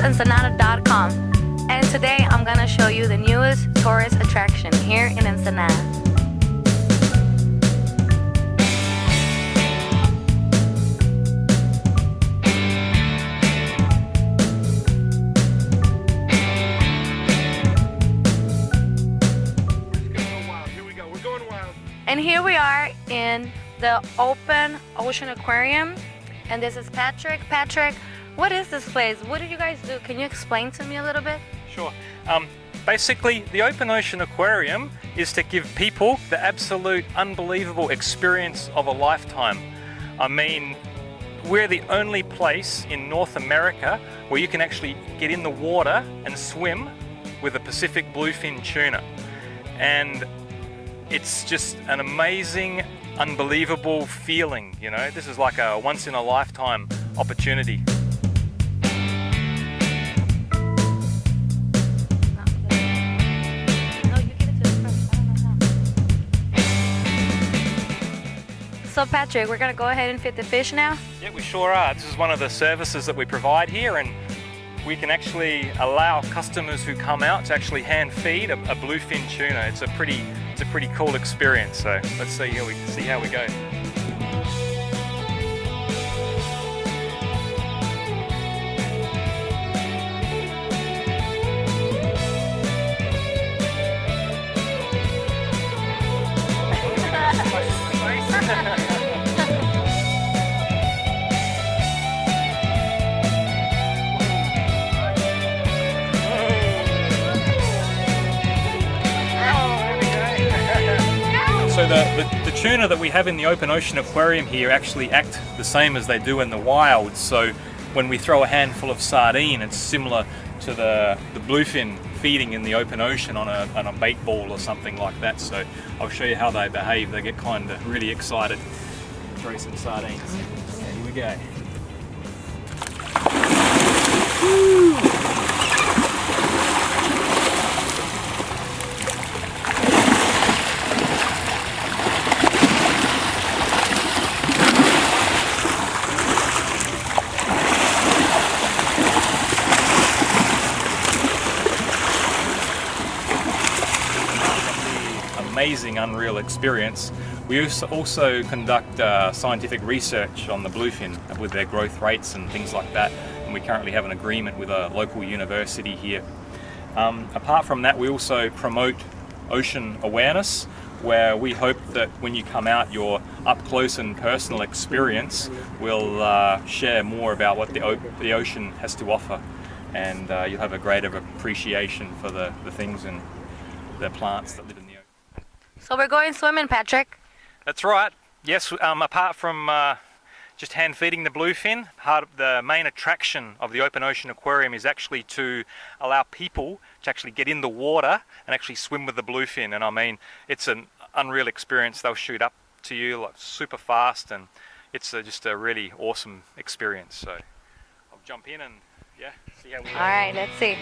Ensenada.com, and today I'm gonna show you the newest tourist attraction here in Ensenada. And here we are in the open ocean aquarium, and this is Patrick. Patrick, what is this place? What do you guys do? Can you explain to me a little bit? Sure. Basically, the open ocean aquarium is to give people the absolute unbelievable experience of a lifetime. I mean, we're the only place in North America where you can actually get in the water and swim with a Pacific bluefin tuna. And it's just an amazing, unbelievable feeling, you know. This is like a once in a lifetime opportunity. So Patrick, we're gonna go ahead and feed the fish now? Yeah, we sure are. This is one of the services that we provide here, and we can actually allow customers who come out to actually hand feed a bluefin tuna. It's a pretty cool experience. So let's see how we go. So the tuna that we have in the open ocean aquarium here actually act the same as they do in the wild. So when we throw a handful of sardine, it's similar to the bluefin feeding in the open ocean on a bait ball or something like that. So I'll show you how they behave. They get kind of really excited. Throw some sardines. Yeah, here we go. Woo! Amazing, unreal experience. We also conduct scientific research on the bluefin with their growth rates and things like that, and we currently have an agreement with a local university here. Apart from that, we also promote ocean awareness, where we hope that when you come out, your up close and personal experience will share more about what the ocean has to offer, and you'll have a greater appreciation for the things and the plants that live in the ocean. So we're going swimming, Patrick. That's right. Yes, apart from just hand feeding the bluefin, part of the main attraction of the open ocean aquarium is actually to allow people to actually get in the water and actually swim with the bluefin. And I mean, it's an unreal experience. They'll shoot up to you like super fast, and it's just a really awesome experience. So I'll jump in and yeah, see how we go. All right, let's see.